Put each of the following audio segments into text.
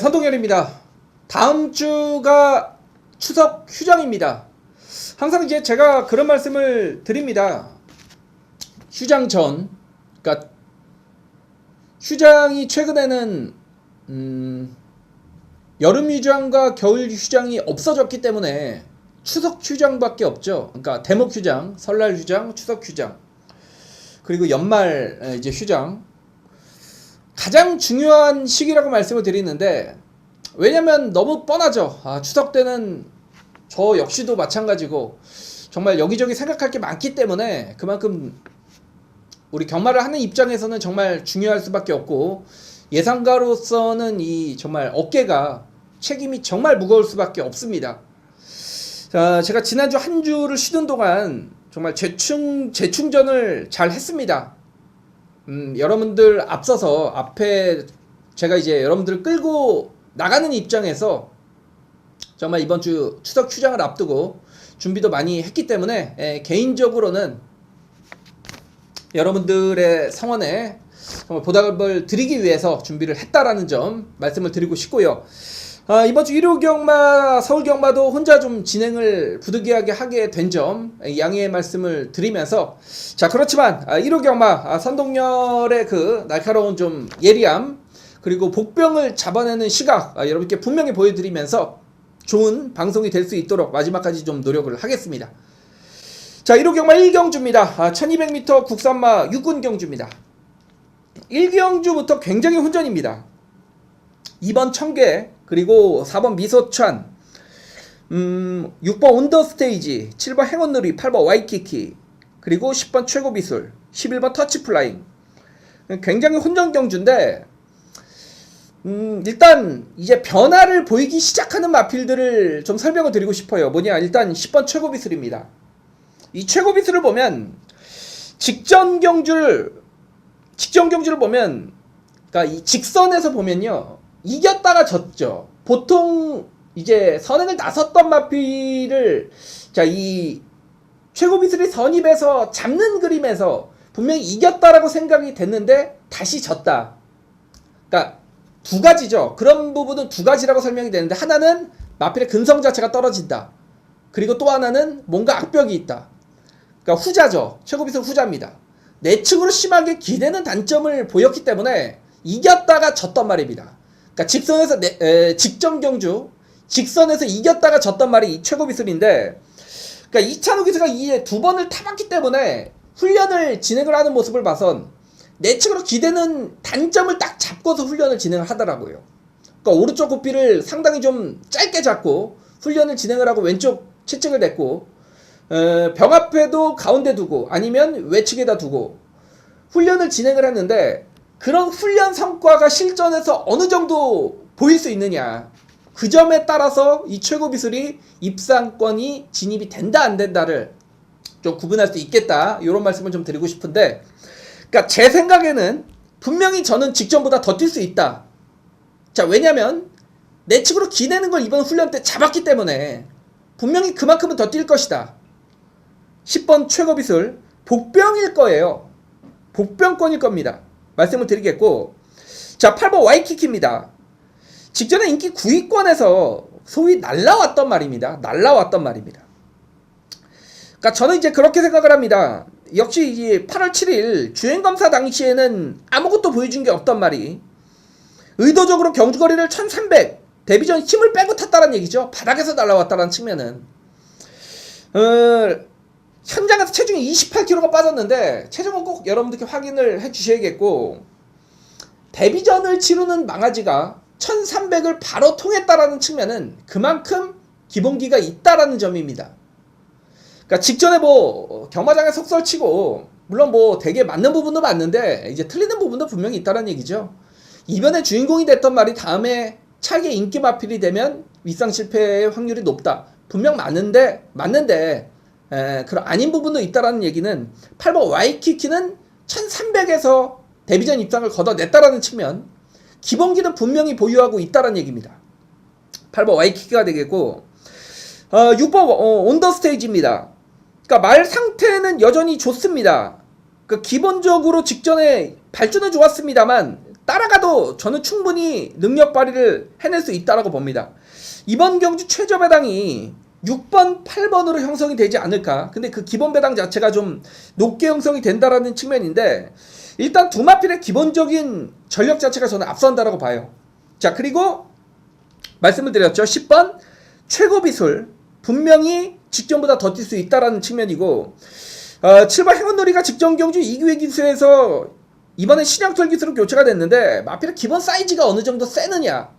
선동열입니다. 다음 주가 추석 휴장입니다. 항상 이제 제가 그런 말씀을 드립니다. 휴장 전, 그러니까 휴장이 최근에는 여름 휴장과 겨울 휴장이 없어졌기 때문에 추석 휴장밖에 없죠. 그러니까 대목 휴장, 설날 휴장, 추석 휴장, 그리고 연말 이제 휴장. 가장 중요한 시기라고 말씀을 드리는데, 왜냐면 너무 뻔하죠. 추석 때는 저 역시도 마찬가지고 정말 여기저기 생각할 게 많기 때문에 그만큼 우리 경마를 하는 입장에서는 정말 중요할 수밖에 없고, 예상가로서는 이 정말 어깨가 책임이 정말 무거울 수밖에 없습니다. 자, 제가 지난주 한 주를 쉬는 동안 정말 재충전을 잘 했습니다. 여러분들 앞서서 앞에 제가 이제 여러분들을 끌고 나가는 입장에서 정말 이번 주 추석 휴장을 앞두고 준비도 많이 했기 때문에 개인적으로는 여러분들의 성원에 정말 보답을 드리기 위해서 준비를 했다라는 점 말씀을 드리고 싶고요. 이번 주 일요경마, 서울경마도 혼자 좀 진행을 부득이하게 하게 된 점 양해의 말씀을 드리면서, 자, 그렇지만 일요경마 선동열의 그 날카로운 좀 예리함, 그리고 복병을 잡아내는 시각 여러분께 분명히 보여드리면서 좋은 방송이 될 수 있도록 마지막까지 좀 노력을 하겠습니다. 자, 일요경마 1경주입니다. 1200m 국산마 6군경주입니다. 1경주부터 굉장히 혼전입니다. 2번 청계, 그리고 4번 미소찬, 6번 온더스테이지, 7번 행운누리, 8번 와이키키, 그리고 10번 최고비술, 11번 터치플라잉. 굉장히 혼전 경주인데, 일단 이제 변화를 보이기 시작하는 마필들을 좀 설명을 드리고 싶어요. 뭐냐, 일단 10번 최고비술입니다. 이 최고비술을 보면 직전 경주를 보면, 그러니까 이 직선에서 보면요, 이겼다가 졌죠. 보통 이제 선행을 나섰던 마필을, 자, 이 최고비술이 선입에서 잡는 그림에서 분명히 이겼다라고 생각이 됐는데 다시 졌다. 그러니까 두 가지죠. 그런 부분은 두 가지라고 설명이 되는데, 하나는 마필의 근성 자체가 떨어진다. 그리고 또 하나는 뭔가 악벽이 있다. 그러니까 후자죠. 최고비술 후자입니다. 내측으로 심하게 기대는 단점을 보였기 때문에 이겼다가 졌던 말입니다. 그러니까 직선에서 직전 경주, 직선에서 이겼다가 졌던 말이 이 최고비술인데, 그러니까 이찬호 기수가 이에 두 번을 타봤기 때문에 훈련을 진행을 하는 모습을 봐선 내측으로 기대는 단점을 딱 잡고서 훈련을 진행을 하더라고요. 그러니까 오른쪽 고삐를 상당히 좀 짧게 잡고 훈련을 진행을 하고 왼쪽 채찍을 냈고, 벽 앞에도 가운데 두고 아니면 외측에다 두고 훈련을 진행을 했는데, 그런 훈련 성과가 실전에서 어느 정도 보일 수 있느냐, 그 점에 따라서 이 최고비술이 입상권이 진입이 된다 안 된다를 좀 구분할 수 있겠다, 이런 말씀을 좀 드리고 싶은데, 그러니까 제 생각에는 분명히 저는 직전보다 더 뛸 수 있다. 자, 왜냐면 내측으로 기대는 걸 이번 훈련 때 잡았기 때문에 분명히 그만큼은 더 뛸 것이다. 10번 최고비술 복병일 거예요. 복병권일 겁니다. 말씀을 드리겠고, 자, 8번 와이키키입니다. 직전에 인기 9위권에서 소위 날라왔던 말입니다. 그러니까 저는 이제 그렇게 생각을 합니다. 역시 이제 8월 7일 주행검사 당시에는 아무것도 보여준 게 없단 말이, 의도적으로 경주거리를 1300 데뷔전 힘을 빼고 탔다는 얘기죠. 바닥에서 날라왔다는 측면은 현장에서 체중이 28kg가 빠졌는데, 체중은 꼭 여러분들께 확인을 해 주셔야겠고, 데뷔전을 치르는 망아지가 1300을 바로 통했다라는 측면은 그만큼 기본기가 있다라는 점입니다. 그러니까 직전에 뭐 경마장에 속설치고, 물론 뭐 되게 맞는 부분도 맞는데 이제 틀리는 부분도 분명히 있다는 얘기죠. 이변의 주인공이 됐던 말이 다음에 차기 인기 마필이 되면 윗상 실패의 확률이 높다. 분명 맞는데 그런 아닌 부분도 있다라는 얘기는, 8번 와이키키는 1300에서 데뷔전 입상을 걷어냈다라는 측면, 기본기는 분명히 보유하고 있다라는 얘기입니다. 8번 와이키키가 되겠고, 6번 온더스테이지입니다. 그러니까 말 상태는 여전히 좋습니다. 그러니까 기본적으로 직전에 발주는 좋았습니다만 따라가도 저는 충분히 능력 발휘를 해낼 수 있다라고 봅니다. 이번 경주 최저 배당이 6번, 8번으로 형성이 되지 않을까. 근데 그 기본 배당 자체가 좀 높게 형성이 된다라는 측면인데, 일단 두 마필의 기본적인 전력 자체가 저는 앞선다라고 봐요. 자, 그리고 말씀을 드렸죠. 10번 최고 비술 분명히 직전보다 더 뛸 수 있다라는 측면이고, 7번 행운놀이가 직전 경주 2기회 기수에서 이번에 신형털 기수로 교체가 됐는데, 마필의 기본 사이즈가 어느 정도 세느냐,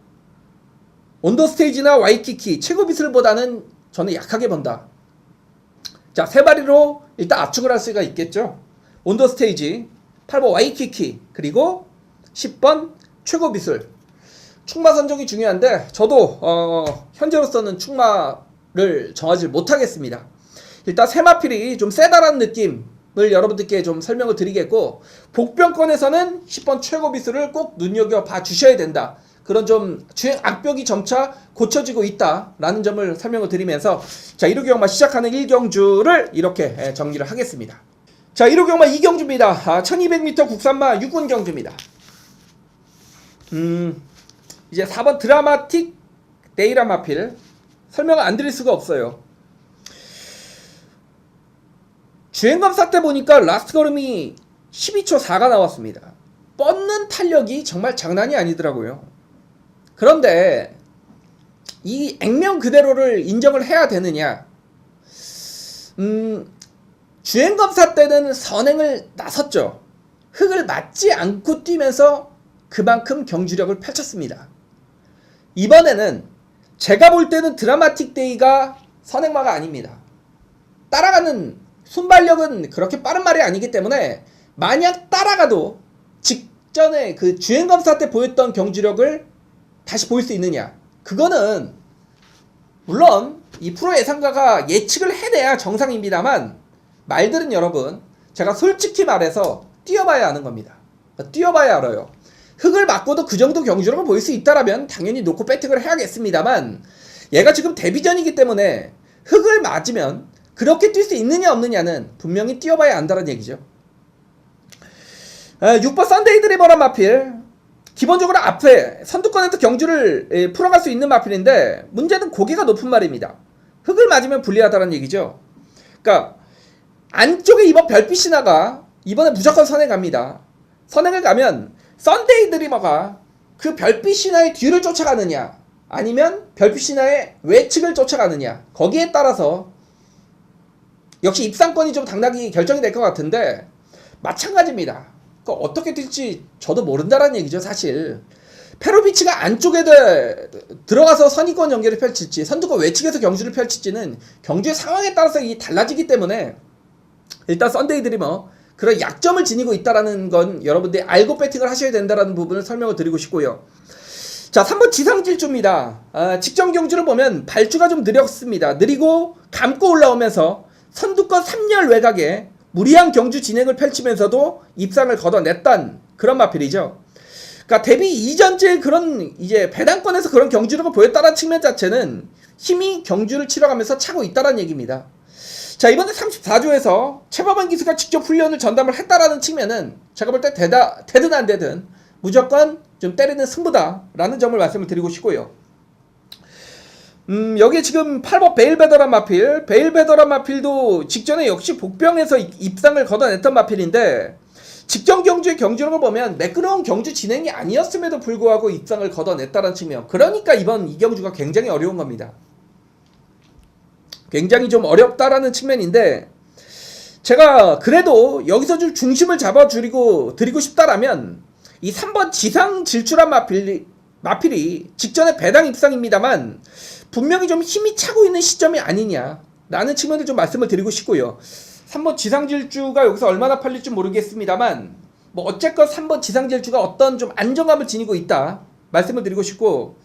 온더스테이지나 와이키키 최고 비술보다는 저는 약하게 본다. 자, 세 마리로 일단 압축을 할 수가 있겠죠. 온더스테이지, 8번 와이키키, 그리고 10번 최고 비술. 축마 선정이 중요한데, 저도 현재로서는 축마를 정하지 못하겠습니다. 일단 세 마필이 좀 세다라는 느낌을 여러분들께 좀 설명을 드리겠고, 복병권에서는 10번 최고 비술을 꼭 눈여겨봐 주셔야 된다. 그런 좀 주행 악벽이 점차 고쳐지고 있다라는 점을 설명을 드리면서, 자, 1호 경마 시작하는 1경주를 이렇게 정리를 하겠습니다. 자, 1호 경마 2경주입니다. 1200m 국산마 6군 경주입니다. 이제 4번 드라마틱 데이라 마필 설명을 안 드릴 수가 없어요. 주행검사 때 보니까 라스트 걸음이 12초 4가 나왔습니다. 뻗는 탄력이 정말 장난이 아니더라고요. 그런데 이 액면 그대로를 인정을 해야 되느냐? 주행검사 때는 선행을 나섰죠. 흙을 맞지 않고 뛰면서 그만큼 경주력을 펼쳤습니다. 이번에는 제가 볼 때는 드라마틱 데이가 선행마가 아닙니다. 따라가는 순발력은 그렇게 빠른 말이 아니기 때문에, 만약 따라가도 직전에 그 주행검사 때 보였던 경주력을 다시 보일 수 있느냐, 그거는 물론 이 프로 예상가가 예측을 해내야 정상입니다만, 말들은 여러분, 제가 솔직히 말해서 뛰어봐야 아는 겁니다. 뛰어봐야 알아요. 흙을 맞고도 그 정도 경주력을 보일 수 있다라면 당연히 놓고 배팅을 해야겠습니다만, 얘가 지금 데뷔전이기 때문에 흙을 맞으면 그렇게 뛸 수 있느냐 없느냐는 분명히 뛰어봐야 안다는 얘기죠. 6번 썬데이 드리버란 마필, 기본적으로 앞에 선두권에서 경주를 풀어갈 수 있는 마필인데, 문제는 고개가 높은 말입니다. 흙을 맞으면 불리하다는 얘기죠. 그러니까 안쪽에 이번 별빛 신화가 이번에 무조건 선행 갑니다. 선행을 가면 썬데이 드리머가 그 별빛 신화의 뒤를 쫓아가느냐, 아니면 별빛 신화의 외측을 쫓아가느냐, 거기에 따라서 역시 입상권이 좀 당당히 결정이 될 것 같은데, 마찬가지입니다. 어떻게 될지 저도 모른다라는 얘기죠. 사실 페로비치가 안쪽에 들어가서 선의권 연계를 펼칠지, 선두권 외측에서 경주를 펼칠지는 경주의 상황에 따라서 이 달라지기 때문에, 일단 썬데이 드리머 그런 약점을 지니고 있다라는 건 여러분들이 알고 배팅을 하셔야 된다라는 부분을 설명을 드리고 싶고요. 자, 3번 지상질주입니다. 직전 경주를 보면 발주가 좀 느리고 감고 올라오면서 선두권 3열 외곽에 무리한 경주 진행을 펼치면서도 입상을 걷어냈던 그런 마필이죠. 그러니까 데뷔 이전째 그런 이제 배당권에서 그런 경주력을 보였다는 측면 자체는 힘이 경주를 치러가면서 차고 있다는 얘기입니다. 자, 이번에 34조에서 최범환 기수가 직접 훈련을 전담을 했다라는 측면은 제가 볼 때 되든 안 되든 무조건 좀 때리는 승부다라는 점을 말씀을 드리고 싶고요. 여기 지금 8번 베일베더란 마필, 베일베더란 마필도 직전에 역시 복병에서 입상을 걷어냈던 마필인데, 직전 경주의 경주력을 보면 매끄러운 경주 진행이 아니었음에도 불구하고 입상을 걷어냈다는 측면, 그러니까 이번 이 경주가 굉장히 어려운 겁니다. 굉장히 좀 어렵다라는 측면인데, 제가 그래도 여기서 좀 중심을 잡아드리고 싶다라면 이 3번 지상 질출한 마필이 직전에 배당 입상입니다만 분명히 좀 힘이 차고 있는 시점이 아니냐라는 측면을 좀 말씀을 드리고 싶고요. 3번 지상질주가 여기서 얼마나 팔릴지 모르겠습니다만, 뭐 어쨌건 3번 지상질주가 어떤 좀 안정감을 지니고 있다 말씀을 드리고 싶고,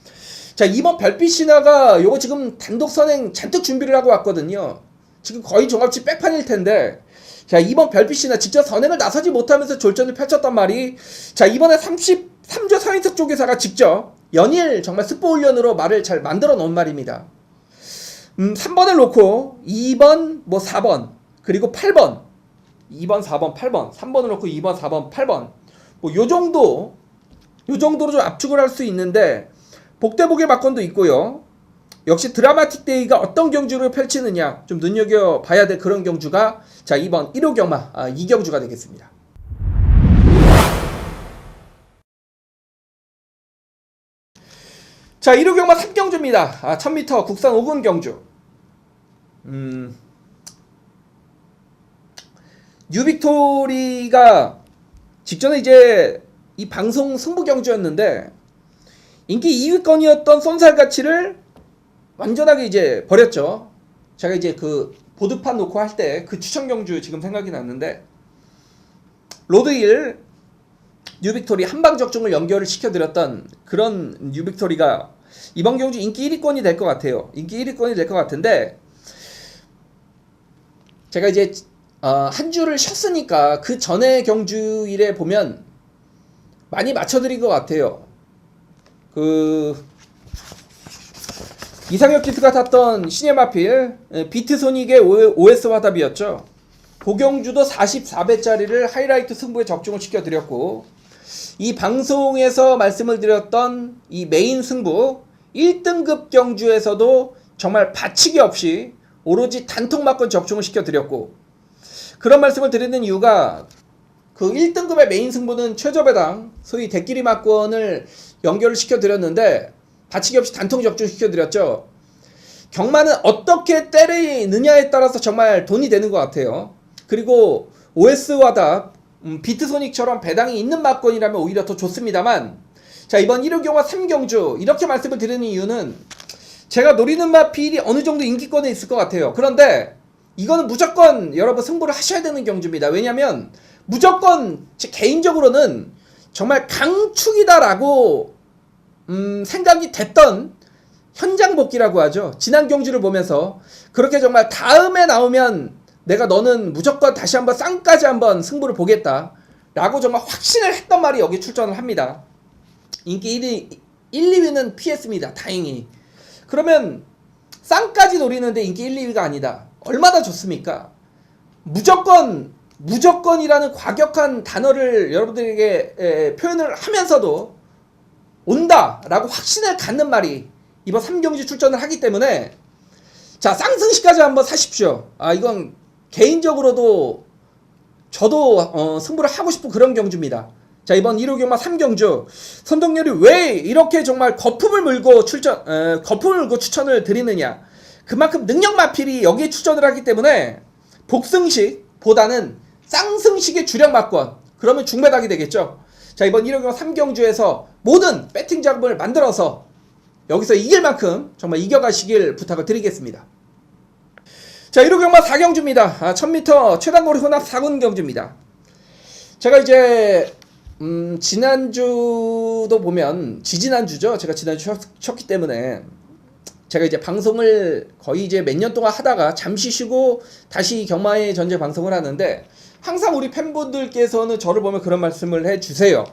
자, 2번 별빛 신화가 요거 지금 단독 선행 잔뜩 준비를 하고 왔거든요. 지금 거의 종합치 백판일 텐데, 자, 2번 별빛 신화 직접 선행을 나서지 못하면서 졸전을 펼쳤단 말이, 자, 이번에 33조 서인석 조계사가 직접 연일 정말 스포 훈련으로 말을 잘 만들어 놓은 말입니다. 3번을 놓고 2번, 뭐 4번, 그리고 8번, 2번, 4번, 8번, 3번을 놓고 2번, 4번, 8번, 뭐 요 정도 이 정도로 좀 압축을 할 수 있는데 복대복의 막건도 있고요. 역시 드라마틱 데이가 어떤 경주를 펼치느냐 좀 눈여겨봐야 될 그런 경주가 자 이번 1호 경마 2경주가 되겠습니다. 자 1호 경마 3경주입니다. 1000m 국산 5군 경주. 뉴빅토리가 직전에 이제 이 방송 승부 경주였는데 인기 2위권이었던 쏜살가치를 완전하게 이제 버렸죠. 제가 이제 그 보드판 놓고 할 때 그 추천 경주 지금 생각이 났는데 로드힐 뉴빅토리 한방 적중을 연결을 시켜드렸던 그런 뉴빅토리가 이번 경주 인기 1위권이 될 것 같아요. 인기 1위권이 될 것 같은데 제가 이제 한 주를 쉬었으니까 그 전에 경주일에 보면 많이 맞춰드린 것 같아요. 이상혁 기수가 탔던 시네마필 비트소닉의 OS 화답이었죠. 고경주도 44배짜리를 하이라이트 승부에 적중을 시켜드렸고 이 방송에서 말씀을 드렸던 이 메인 승부 1등급 경주에서도 정말 받치기 없이 오로지 단통막건 적중을 시켜드렸고 그런 말씀을 드리는 이유가 그 1등급의 메인 승부는 최저배당 소위 대끼리 막건을 연결을 시켜드렸는데 받치기 없이 단통 적중시켜드렸죠. 경마는 어떻게 때리느냐에 따라서 정말 돈이 되는 것 같아요. 그리고 OS 화답 비트소닉처럼 배당이 있는 막건이라면 오히려 더 좋습니다만 자 이번 1호 경마 3경주 이렇게 말씀을 드리는 이유는 제가 노리는 마필이 어느 정도 인기권에 있을 것 같아요. 그런데 이거는 무조건 여러분 승부를 하셔야 되는 경주입니다. 왜냐면 무조건 제 개인적으로는 정말 강축이다라고 생각이 됐던 현장 복귀라고 하죠. 지난 경주를 보면서 그렇게 정말 다음에 나오면 내가 너는 무조건 다시 한번 쌍까지 한번 승부를 보겠다 라고 정말 확신을 했던 말이 여기 출전을 합니다. 인기 1위, 1, 2위는 피했습니다. 다행히. 그러면 쌍까지 노리는데 인기 1, 2위가 아니다. 얼마나 좋습니까? 무조건이라는 과격한 단어를 여러분들에게 표현을 하면서도 온다라고 확신을 갖는 말이 이번 3경주 출전을 하기 때문에 자 쌍승시까지 한번 사십시오. 이건 개인적으로도 저도 승부를 하고 싶은 그런 경주입니다. 자 이번 1호 경마 3경주 선동열이 왜 이렇게 정말 거품을 물고 추천을 드리느냐 그만큼 능력 마필이 여기에 출전을 하기 때문에 복승식보다는 쌍승식의 주력 막권 그러면 중매각이 되겠죠. 자 이번 1호 경마 3경주에서 모든 배팅 작업을 만들어서 여기서 이길 만큼 정말 이겨가시길 부탁을 드리겠습니다. 자 1호 경마 4경주입니다. 1000m 최단거리 혼합 4군 경주입니다. 제가 이제 지난주도 보면 지지난주죠. 제가 지난주 쉬었기 때문에 제가 이제 방송을 거의 이제 몇 년 동안 하다가 잠시 쉬고 다시 경마의 전제 방송을 하는데 항상 우리 팬분들께서는 저를 보면 그런 말씀을 해주세요.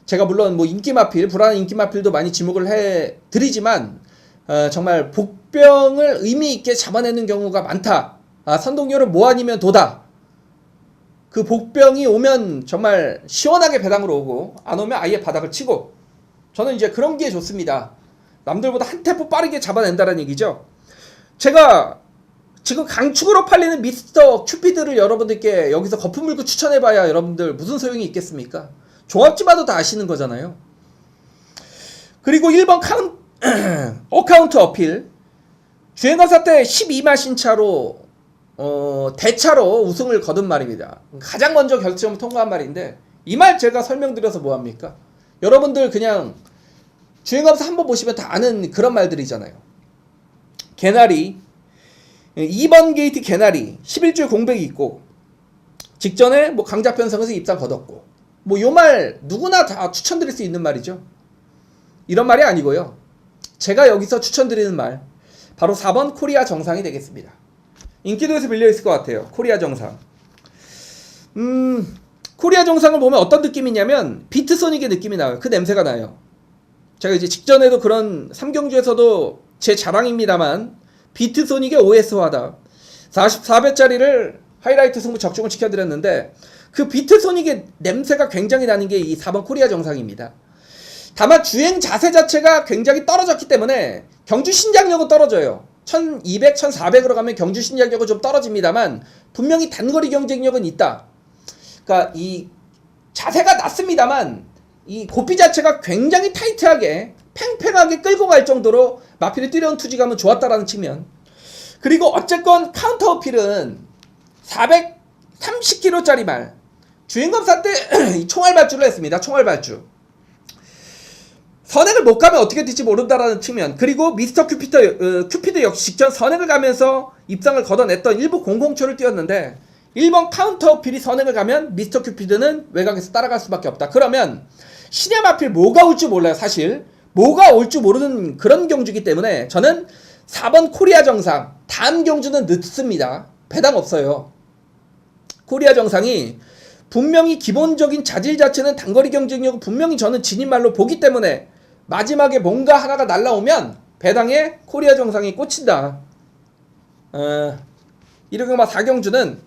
제가 물론 뭐 인기마필, 불안한 인기마필도 많이 지목을 해드리지만 정말 복병을 의미 있게 잡아내는 경우가 많다. 선동열은 뭐 아니면 도다. 그 복병이 오면 정말 시원하게 배당으로 오고 안 오면 아예 바닥을 치고 저는 이제 그런 게 좋습니다. 남들보다 한 템포 빠르게 잡아낸다는 얘기죠. 제가 지금 강축으로 팔리는 미스터 큐피드를 여러분들께 여기서 거품 물고 추천해봐야 여러분들 무슨 소용이 있겠습니까? 종합지 봐도 다 아시는 거잖아요. 그리고 1번 어카운트 어필 주행거사 때 12만 신차로 대차로 우승을 거둔 말입니다. 가장 먼저 결승을 통과한 말인데 이 말 제가 설명드려서 뭐합니까? 여러분들 그냥 주행검사 한번 보시면 다 아는 그런 말들이잖아요. 개나리 2번 게이트 개나리 11줄 공백이 있고 직전에 뭐 강자편성에서 입상 거뒀고 뭐 요 말 누구나 다 추천드릴 수 있는 말이죠. 이런 말이 아니고요. 제가 여기서 추천드리는 말 바로 4번 코리아 정상이 되겠습니다. 인기도에서 밀려있을 것 같아요. 코리아 정상. 코리아 정상을 보면 어떤 느낌이냐면 비트소닉의 느낌이 나요. 그 냄새가 나요. 제가 이제 직전에도 그런 3경주에서도 제 자랑입니다만 비트소닉의 OS 화답 44배짜리를 하이라이트 승부 적중을 시켜드렸는데 그 비트소닉의 냄새가 굉장히 나는 게 이 4번 코리아 정상입니다. 다만 주행 자세 자체가 굉장히 떨어졌기 때문에 경주 신장력은 떨어져요. 1200, 1400으로 가면 경주 신장력은 좀 떨어집니다만 분명히 단거리 경쟁력은 있다. 그러니까 이 자세가 낮습니다만 이 고삐 자체가 굉장히 타이트하게 팽팽하게 끌고 갈 정도로 마필이 뛰려온 투지감은 좋았다라는 측면. 그리고 어쨌건 카운터 어필은 430kg짜리 말 주행검사 때 총알 발주를 했습니다. 총알 발주. 선행을 못 가면 어떻게 될지 모른다라는 측면. 그리고 미스터 큐피드 역시 직전 선행을 가면서 입상을 걷어냈던 일부 007을 뛰었는데 1번 카운터 어필이 선행을 가면 미스터 큐피드는 외곽에서 따라갈 수밖에 없다. 그러면 신의 마필 뭐가 올 줄 몰라요. 사실 뭐가 올 줄 모르는 그런 경주이기 때문에 저는 4번 코리아 정상 다음 경주는 늦습니다. 배당 없어요. 코리아 정상이 분명히 기본적인 자질 자체는 단거리 경쟁력을 분명히 저는 진입말로 보기 때문에 마지막에 뭔가 하나가 날라오면 배당에 코리아 정상이 꽂힌다. 1호경마 4경주는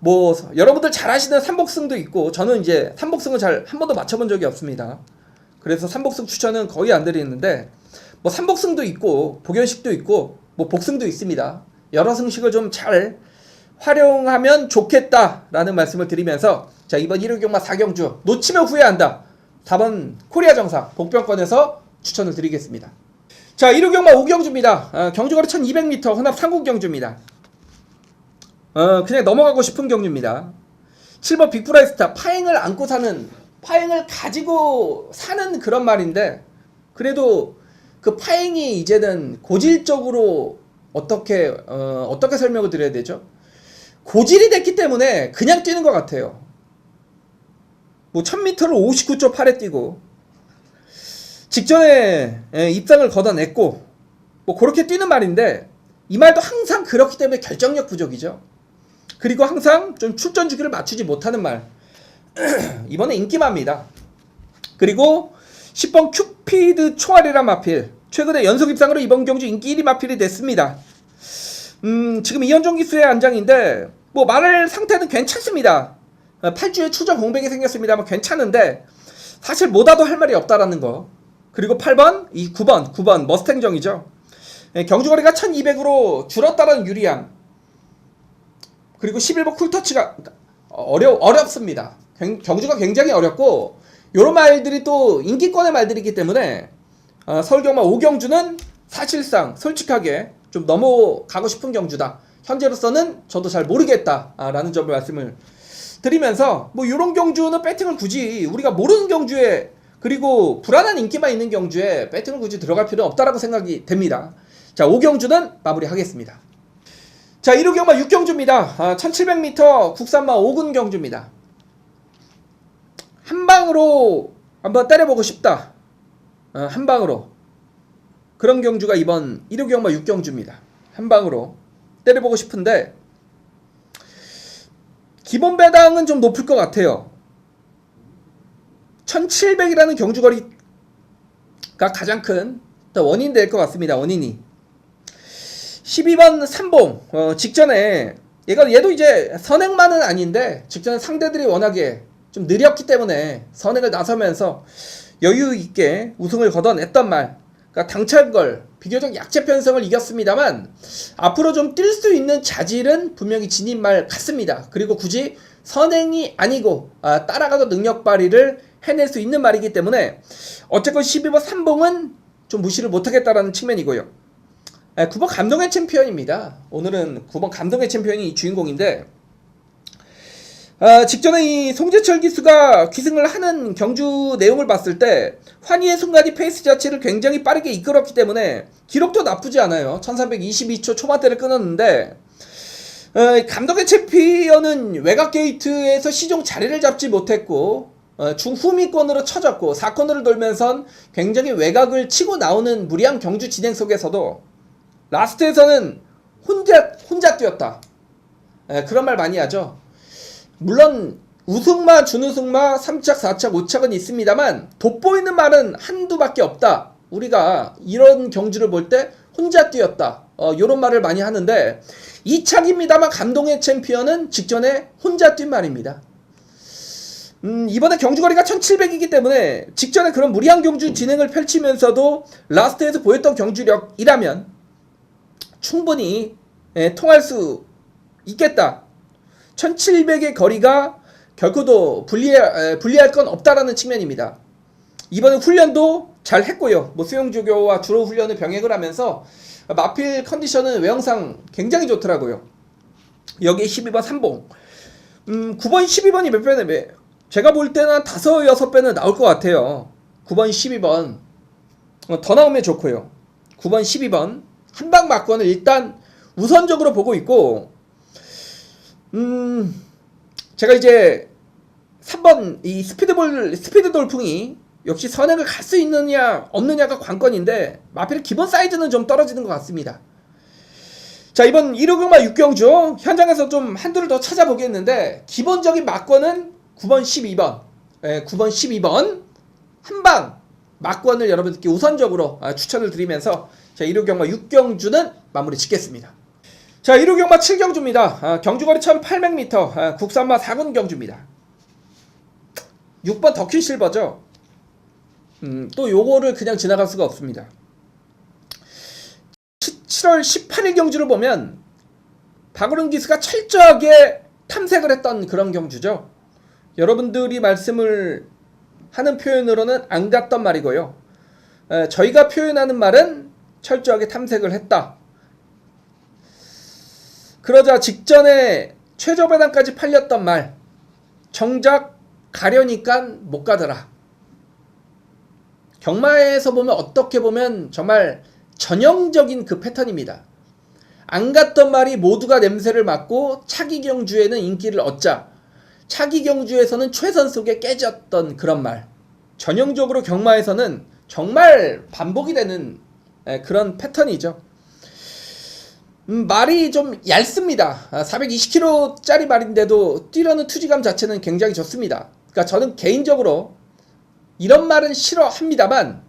뭐 여러분들 잘 아시는 삼복승도 있고 저는 이제 삼복승은 잘 한 번도 맞춰본 적이 없습니다. 그래서 삼복승 추천은 거의 안 드리는데 뭐 삼복승도 있고 복연식도 있고 뭐 복승도 있습니다. 여러 승식을 좀 잘 활용하면 좋겠다라는 말씀을 드리면서 자 이번 1호경마 4경주 놓치면 후회한다. 4번 코리아 정상 복병권에서 추천을 드리겠습니다. 자 1호경마 5경주입니다. 경주거리 1200m 혼합 3국 경주입니다. 그냥 넘어가고 싶은 경주입니다. 7번 빅프라이스타 파행을 안고 사는 파행을 가지고 사는 그런 말인데 그래도 그 파행이 이제는 고질적으로 어떻게 설명을 드려야 되죠? 고질이 됐기 때문에 그냥 뛰는 것 같아요. 뭐 1000m를 59초 8에 뛰고 직전에 입상을 걷어냈고 뭐 그렇게 뛰는 말인데 이 말도 항상 그렇기 때문에 결정력 부족이죠. 그리고 항상 좀 출전 주기를 맞추지 못하는 말. 이번에 인기마입니다. 그리고 10번 큐피드 총알이란 마필 최근에 연속 입상으로 이번 경주 인기 1위 마필이 됐습니다. 지금 이현종 기수의 안장인데 뭐 말할 상태는 괜찮습니다. 8주에 추적 공백이 생겼습니다만 괜찮은데 사실 뭐다도 할 말이 없다라는 거. 그리고 8번 이 9번 머스탱정이죠. 경주거리가 1200으로 줄었다라는 유리함. 그리고 11번 쿨터치가 어렵습니다. 경주가 굉장히 어렵고 요런 말들이 또 인기권의 말들이기 때문에 서울경마 5경주는 사실상 솔직하게 좀 넘어가고 싶은 경주다. 현재로서는 저도 잘 모르겠다라는 점을 말씀을 드리면서 뭐 요런 경주는 배팅을 굳이 우리가 모르는 경주에 그리고 불안한 인기만 있는 경주에 배팅을 굳이 들어갈 필요는 없다라고 생각이 됩니다. 자 5경주는 마무리하겠습니다. 자 1호경마 6경주입니다. 1700m 국산마 5군 경주입니다. 한방으로 한번 때려보고 싶다. 한방으로 그런 경주가 이번 1호경마 6경주입니다. 한방으로 때려보고 싶은데 기본 배당은 좀 높을 것 같아요. 1700이라는 경주거리가 가장 큰 원인이 될 것 같습니다. 원인이 12번 삼봉 직전에 얘도 이제 선행만은 아닌데 직전에 상대들이 워낙에 좀 느렸기 때문에 선행을 나서면서 여유 있게 우승을 거둬냈던 말. 그러니까 당찰걸 비교적 약체 편성을 이겼습니다만 앞으로 좀 뛸 수 있는 자질은 분명히 지닌 말 같습니다. 그리고 굳이 선행이 아니고 따라가도 능력 발휘를 해낼 수 있는 말이기 때문에 어쨌건 12번 삼봉은 좀 무시를 못하겠다라는 측면이고요. 9번 감동의 챔피언입니다. 오늘은 9번 감동의 챔피언이 주인공인데 직전에 이 송재철 기수가 기승을 하는 경주 내용을 봤을 때 환희의 순간이 페이스 자체를 굉장히 빠르게 이끌었기 때문에 기록도 나쁘지 않아요. 1322초 초반대를 끊었는데 감독의 챔피언은 외곽 게이트에서 시종 자리를 잡지 못했고 중후미권으로 쳐졌고 4코너를 돌면선 굉장히 외곽을 치고 나오는 무리한 경주 진행 속에서도 라스트에서는 혼자 뛰었다. 그런 말 많이 하죠. 물론 우승마, 준우승마, 3착, 4착, 5착은 있습니다만 돋보이는 말은 한두밖에 없다. 우리가 이런 경주를 볼 때 혼자 뛰었다. 요런 말을 많이 하는데 2착입니다만 감동의 챔피언은 직전에 혼자 뛴 말입니다. 이번에 경주거리가 1700이기 때문에 직전에 그런 무리한 경주 진행을 펼치면서도 라스트에서 보였던 경주력이라면 충분히 통할 수 있겠다. 1700의 거리가 결코도 불리할 건 없다라는 측면입니다. 이번에 훈련도 잘 했고요. 수영조교와 주로 훈련을 병행을 하면서 마필 컨디션은 외형상 굉장히 좋더라고요. 여기에 12번 3봉. 9번 12번이 몇 배네? 제가 볼 때는 한 5, 6배는 나올 것 같아요. 9번 12번 더 나오면 좋고요. 9번 12번 한방 막권을 일단 우선적으로 보고 있고, 제가 이제 3번 이 스피드 돌풍이 역시 선행을 갈 수 있느냐 없느냐가 관건인데 마필의 기본 사이즈는 좀 떨어지는 것 같습니다. 자, 이번 1호경마 6경주 현장에서 좀 한두를 더 찾아보겠는데 기본적인 막권은 9번 12번 9번 12번 한방 막권을 여러분들께 우선적으로 추천을 드리면서 자, 1호경마 6경주는 마무리 짓겠습니다. 자, 1호경마 7경주입니다. 경주거리 1800m 국산마 4군 경주입니다. 6번 더퀸 실버죠. 또 요거를 그냥 지나갈 수가 없습니다. 7월 18일 경주를 보면 박오른 기수가 철저하게 탐색을 했던 그런 경주죠. 여러분들이 말씀을 하는 표현으로는 안 갔던 말이고요. 저희가 표현하는 말은 철저하게 탐색을 했다. 그러자 직전에 최저배당까지 팔렸던 말, 정작 가려니까 못 가더라. 경마에서 보면 어떻게 보면 정말 전형적인 그 패턴입니다. 안 갔던 말이 모두가 냄새를 맡고 차기 경주에는 인기를 얻자 차기 경주에서는 최선 속에 깨졌던 그런 말. 전형적으로 경마에서는 정말 반복이 되는 그런 패턴이죠. 말이 좀 얇습니다. 420kg짜리 말인데도 뛰려는 투지감 자체는 굉장히 좋습니다. 그러니까 저는 개인적으로 이런 말은 싫어합니다만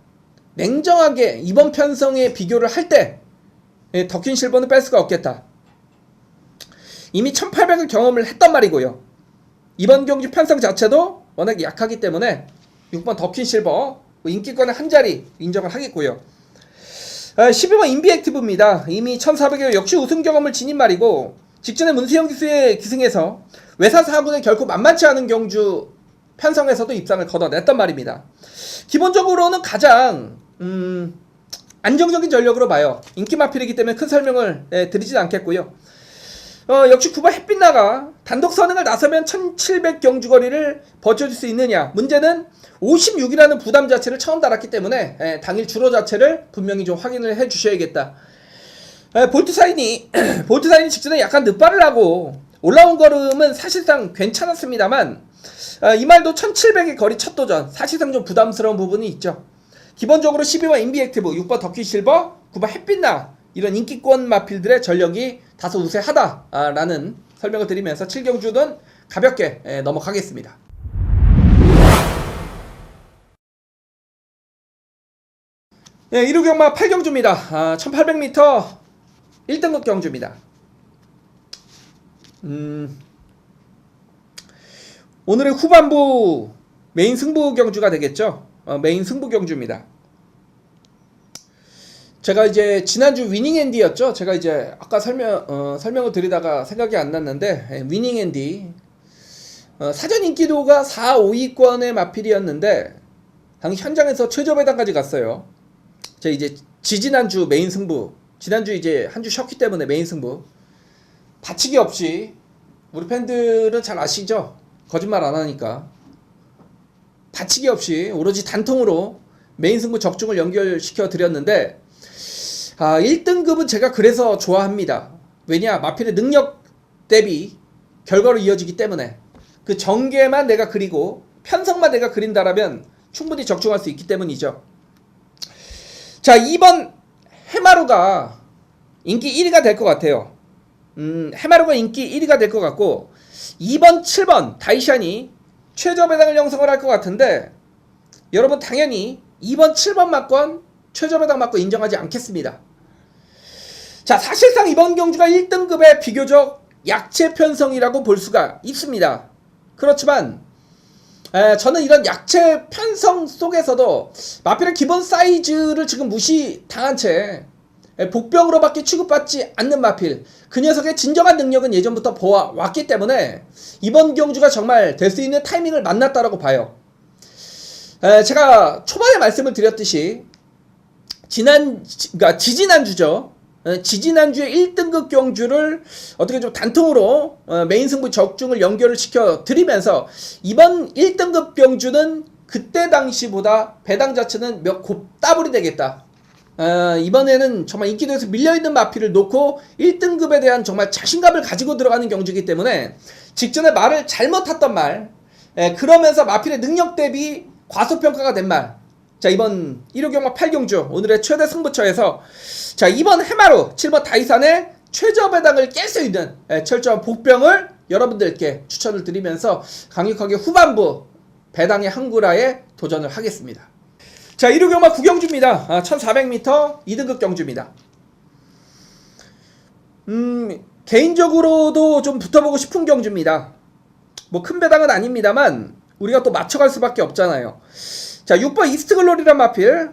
냉정하게 이번 편성에 비교를 할 때 더퀸 실버는 뺄 수가 없겠다. 이미 1800을 경험을 했단 말이고요. 이번 경주 편성 자체도 워낙 약하기 때문에 6번 더퀸 실버 인기권의 한 자리 인정을 하겠고요. 12번 인비액티브입니다. 이미 1400여 역시 우승 경험을 지닌 말이고 직전에 문수영 기수의 기승에서 외사 4군에 결코 만만치 않은 경주 편성에서도 입상을 거둬냈단 말입니다. 기본적으로는 가장 안정적인 전력으로 봐요. 인기 마필이기 때문에 큰 설명을 드리진 않겠고요. 역시 9번 햇빛나가 단독 선행을 나서면 1700 경주거리를 버텨줄 수 있느냐. 문제는 56이라는 부담 자체를 처음 달았기 때문에 당일 주로 자체를 분명히 좀 확인을 해 주셔야겠다. 볼트사인이 직전에 약간 늦발을 하고 올라온 걸음은 사실상 괜찮았습니다만 이 말도 1700의 거리 첫 도전 사실상 좀 부담스러운 부분이 있죠. 기본적으로 12번 인비액티브, 6번 더퀸 실버, 9번 햇빛나 이런 인기권 마필들의 전력이 다소 우세하다라는 설명을 드리면서 7경주는 가볍게 넘어가겠습니다. 네, 1호경마 8경주입니다. 1800m 1등급 경주입니다. 오늘의 후반부 메인 승부 경주가 되겠죠. 메인 승부 경주입니다. 제가 이제 지난주 위닝 앤디였죠. 제가 이제 아까 설명을 드리다가 생각이 안 났는데 위닝 앤디 사전 인기도가 4, 5위권의 마필이었는데 당시 현장에서 최저 배당까지 갔어요. 제가 이제 지지난주 메인 승부, 지난주 이제 한 주 쉬었기 때문에 메인 승부 다치기 없이 우리 팬들은 잘 아시죠? 거짓말 안 하니까 다치기 없이 오로지 단통으로 메인 승부 적중을 연결시켜 드렸는데 1등급은 제가 그래서 좋아합니다. 왜냐? 마필의 능력 대비 결과로 이어지기 때문에 그 전개만 내가 그리고 편성만 내가 그린다라면 충분히 적중할 수 있기 때문이죠. 자, 2번 해마루가 인기 1위가 될 것 같아요. 해마루가 인기 1위가 될 것 같고 2번, 7번 다이샨이 최저 배당을 형성을 할 것 같은데 여러분 당연히 2번, 7번 막권 최저 배당 막권 인정하지 않겠습니다. 자, 사실상 이번 경주가 1등급의 비교적 약체 편성이라고 볼 수가 있습니다. 그렇지만 저는 이런 약체 편성 속에서도 마필의 기본 사이즈를 지금 무시당한 채 복병으로밖에 취급받지 않는 마필, 그 녀석의 진정한 능력은 예전부터 보아왔기 때문에 이번 경주가 정말 될 수 있는 타이밍을 만났다라고 봐요. 제가 초반에 말씀을 드렸듯이 지지난주죠. 지지난주에 1등급 경주를 어떻게 좀 단통으로 메인 승부 적중을 연결을 시켜 드리면서 이번 1등급 경주는 그때 당시보다 배당 자체는 몇 곱따블이 되겠다. 이번에는 정말 인기도에서 밀려있는 마필을 놓고 1등급에 대한 정말 자신감을 가지고 들어가는 경주이기 때문에 직전에 말을 잘못 탔던 말, 그러면서 마필의 능력 대비 과소평가가 된 말, 자, 이번 1호 경마 8경주 오늘의 최대 승부처에서 자, 이번 해마루 7번 다이산의 최저 배당을 깰 수 있는 철저한 복병을 여러분들께 추천을 드리면서 강력하게 후반부 배당의 항구라에 도전을 하겠습니다. 자, 1호 경마 9경주입니다. 1400m 2등급 경주입니다. 개인적으로도 좀 붙어보고 싶은 경주입니다. 뭐 큰 배당은 아닙니다만 우리가 또 맞춰갈 수밖에 없잖아요. 자, 6번 이스트글로리란 마필,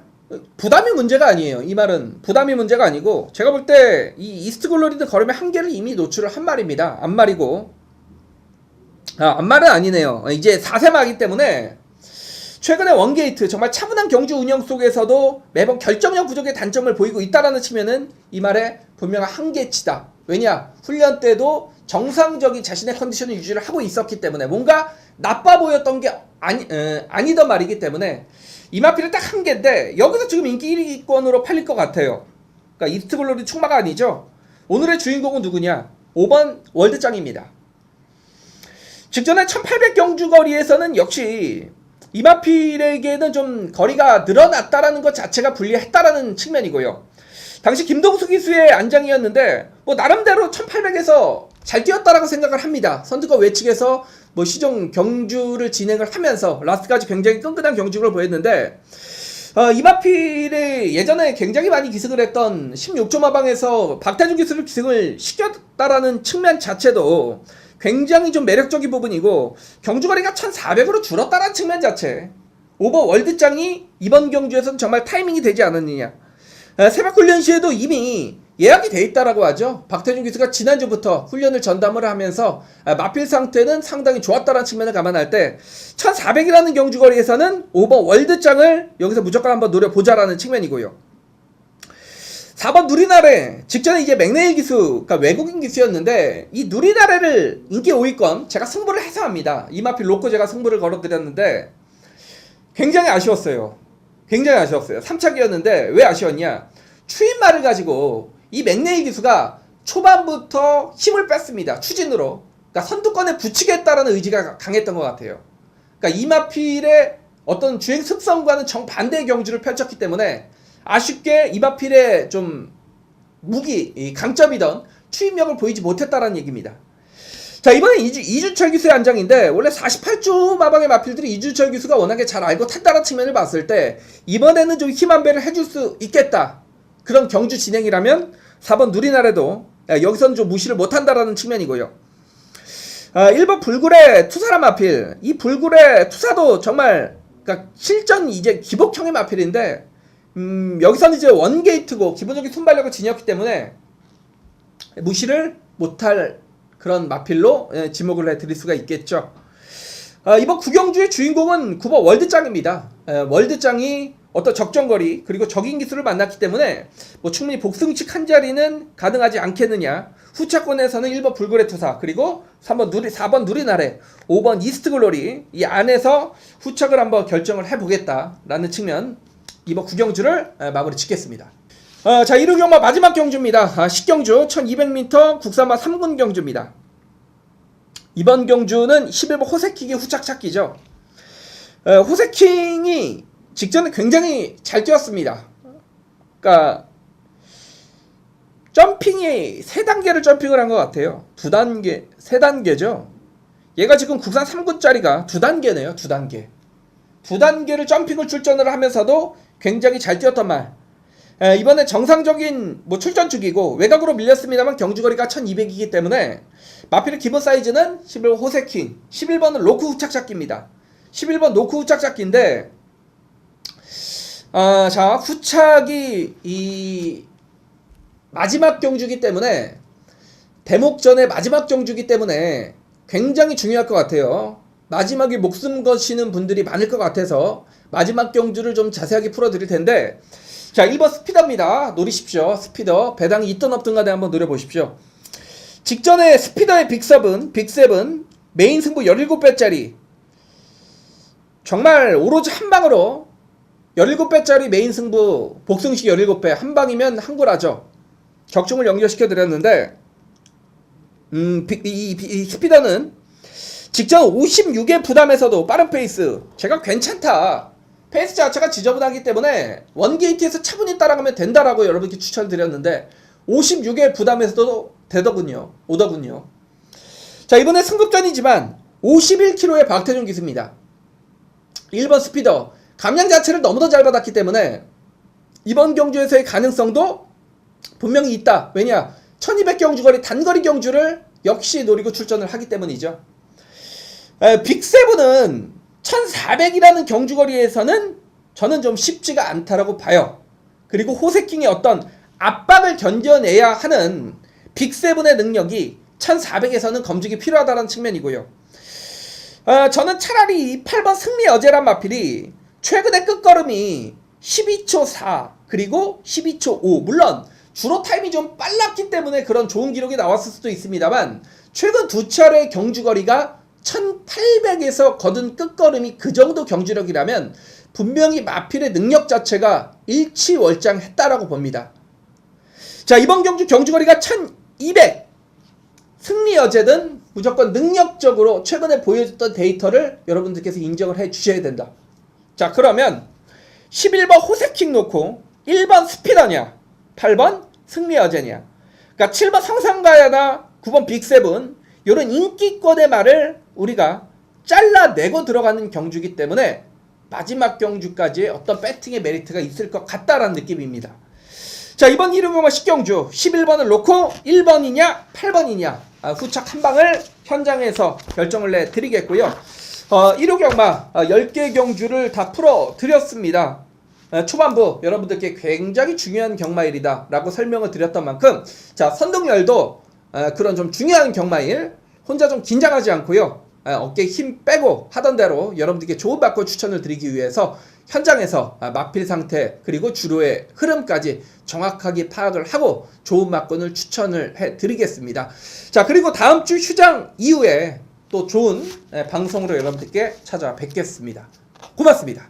부담이 문제가 아니에요. 이 말은 부담이 문제가 아니고 제가 볼 때 이 이스트글로리드 걸음의 한계를 이미 노출을 한 말입니다. 앞말이고, 앞말은 아니네요. 이제 4세마이기 때문에 최근에 원게이트 정말 차분한 경주 운영 속에서도 매번 결정력 부족의 단점을 보이고 있다라는 측면은 이 말의 분명한 한계치다. 왜냐? 훈련 때도 정상적인 자신의 컨디션을 유지를 하고 있었기 때문에 뭔가 나빠 보였던 게 아니던 말이기 때문에 이 마필은 딱 한계인데 여기서 지금 인기 1위권으로 팔릴 것 같아요. 그러니까 이스트글로리 충마가 아니죠. 오늘의 주인공은 누구냐? 5번 월드짱입니다. 직전에 1800 경주거리에서는 역시 이 마필에게는 좀 거리가 늘어났다라는 것 자체가 불리했다라는 측면이고요. 당시 김동수 기수의 안장이었는데 뭐 나름대로 1800에서 잘 뛰었다라고 생각을 합니다. 선두권 외측에서 뭐 시종 경주를 진행을 하면서 라스트까지 굉장히 끈끈한 경주를 보였는데 이 마필이 예전에 굉장히 많이 기승을 했던 16조 마방에서 박태준 기수를 기승을 시켰다라는 측면 자체도 굉장히 좀 매력적인 부분이고 경주거리가 1400으로 줄었다라는 측면 자체, 오버 월드짱이 이번 경주에서는 정말 타이밍이 되지 않았느냐. 새벽훈련 시에도 이미 예약이 돼 있다라고 하죠. 박태준 기수가 지난주부터 훈련을 전담을 하면서 마필 상태는 상당히 좋았다라는 측면을 감안할 때 1400이라는 경주거리에서는 오버 월드짱을 여기서 무조건 한번 노려보자라는 측면이고요. 4번 누리나래, 직전에 이제 맥네일 기수, 그러니까 외국인 기수였는데 이 누리나래를 인기 5위권 제가 승부를 해서 합니다. 이 마필 놓고 제가 승부를 걸어드렸는데 굉장히 아쉬웠어요. 굉장히 아쉬웠어요. 3차기였는데 왜 아쉬웠냐? 추임말을 가지고 이 맥네일 기수가 초반부터 힘을 뺐습니다. 추진으로. 그러니까 선두권에 붙이겠다라는 의지가 강했던 것 같아요. 그러니까 이 마필의 어떤 주행 습성과는 정반대의 경주를 펼쳤기 때문에 아쉽게 이 마필의 좀 강점이던 추임력을 보이지 못했다라는 얘기입니다. 자, 이번엔 이주철 기수의 안장인데 원래 48주 마방의 마필들이 이주철 기수가 워낙에 잘 알고 탄다는 측면을 봤을 때 이번에는 좀 힘 한 배를 해줄 수 있겠다. 그런 경주 진행이라면 4번 누리나래도 여기서는 좀 무시를 못한다라는 측면이고요. 1번 불굴의 투사란 마필, 이 불굴의 투사도 정말 그러니까 실전 이제 기복형의 마필인데 여기서는 이제 원게이트고 기본적인 순발력을 지녔기 때문에 무시를 못할 그런 마필로 지목을 해드릴 수가 있겠죠. 이번 구경주의 주인공은 9번 월드짱입니다. 월드짱이 어떤 적정거리 그리고 적인 기수를 만났기 때문에 뭐 충분히 복승식 한 자리는 가능하지 않겠느냐. 후차권에서는 1번 불굴의 투사, 그리고 4번 누리나래, 5번 이스트글로리, 이 안에서 후착을 한번 결정을 해보겠다라는 측면, 이번 구경주를 마무리 짓겠습니다. 자, 1호 경마 마지막 경주입니다. 10경주 1200m 국산마 3군 경주입니다. 이번 경주는 11번 호세킹의 후착 찾기죠. 호세킹이 직전에 굉장히 잘 뛰었습니다. 그러니까 점핑이 3단계를 점핑을 한 것 같아요. 2단계, 3단계죠. 얘가 지금 국산 3군짜리가 2단계네요. 2단계. 2단계를 점핑을 출전을 하면서도 굉장히 잘 뛰었던 말. 이번에 정상적인 뭐 출전 중이고 외곽으로 밀렸습니다만 경주거리가 1200이기 때문에 마필의 기본 사이즈는 11번 호세킹, 11번은 로크 후착 잡기입니다. 11번 노크 후착 잡기인데 자, 후착이 이 마지막 경주기 때문에 대목전의 마지막 경주기 때문에 굉장히 중요할 것 같아요. 마지막에 목숨 거시는 분들이 많을 것 같아서 마지막 경주를 좀 자세하게 풀어드릴 텐데, 자, 1번 스피더입니다. 노리십시오. 스피더. 배당이 있든 없든 간에 한번 노려보십시오. 직전에 스피더의 빅7 메인 승부 17배짜리 정말 오로지 한 방으로 17배짜리 메인 승부 복승식 17배 한 방이면 한골하죠. 격중을 연결시켜 드렸는데 이 스피더는 직전 56의 부담에서도 빠른 페이스, 제가 괜찮다, 페이스 자체가 지저분하기 때문에 원게이트에서 차분히 따라가면 된다라고 여러분께 추천드렸는데 56의 부담에서도 오더군요. 자, 이번에 승급전이지만 51kg의 박태준 기수입니다. 1번 스피더 감량 자체를 너무도 잘 받았기 때문에 이번 경주에서의 가능성도 분명히 있다. 왜냐? 1200 경주거리 단거리 경주를 역시 노리고 출전을 하기 때문이죠. 빅7은 1400이라는 경주거리에서는 저는 좀 쉽지가 않다라고 봐요. 그리고 호세킹의 어떤 압박을 견뎌내야 하는 빅7의 능력이 1400에서는 검증이 필요하다는 측면이고요. 저는 차라리 8번 승리 어제란 마필이 최근의 끝걸음이 12초 4 그리고 12초 5, 물론 주로 타임이 좀 빨랐기 때문에 그런 좋은 기록이 나왔을 수도 있습니다만 최근 두 차례 경주거리가 1800에서 거둔 끝걸음이 그 정도 경주력이라면 분명히 마필의 능력 자체가 일치월장했다라고 봅니다. 자, 이번 경주거리가 1200 승리 여제든 무조건 능력적으로 최근에 보여줬던 데이터를 여러분들께서 인정을 해 주셔야 된다. 자, 그러면 11번 호세킹 놓고 1번 스피더냐 8번 승리 여제냐, 그러니까 7번 성상가야나 9번 빅7 이런 인기권의 말을 우리가 잘라내고 들어가는 경주이기 때문에 마지막 경주까지의 어떤 배팅의 메리트가 있을 것 같다라는 느낌입니다. 자, 이번 1호경마 10경주 11번을 놓고 1번이냐 8번이냐 후착 한 방을 현장에서 결정을 내드리겠고요. 1호경마 10개 경주를 다 풀어드렸습니다. 초반부 여러분들께 굉장히 중요한 경마일이다 라고 설명을 드렸던 만큼, 자, 선동열도 그런 좀 중요한 경마일, 혼자 좀 긴장하지 않고요, 어깨에 힘 빼고 하던 대로 여러분들께 좋은 막골 추천을 드리기 위해서 현장에서 마필 상태 그리고 주로의 흐름까지 정확하게 파악을 하고 좋은 막권을 추천을 해드리겠습니다. 자, 그리고 다음 주 휴장 이후에 또 좋은 방송으로 여러분들께 찾아뵙겠습니다. 고맙습니다.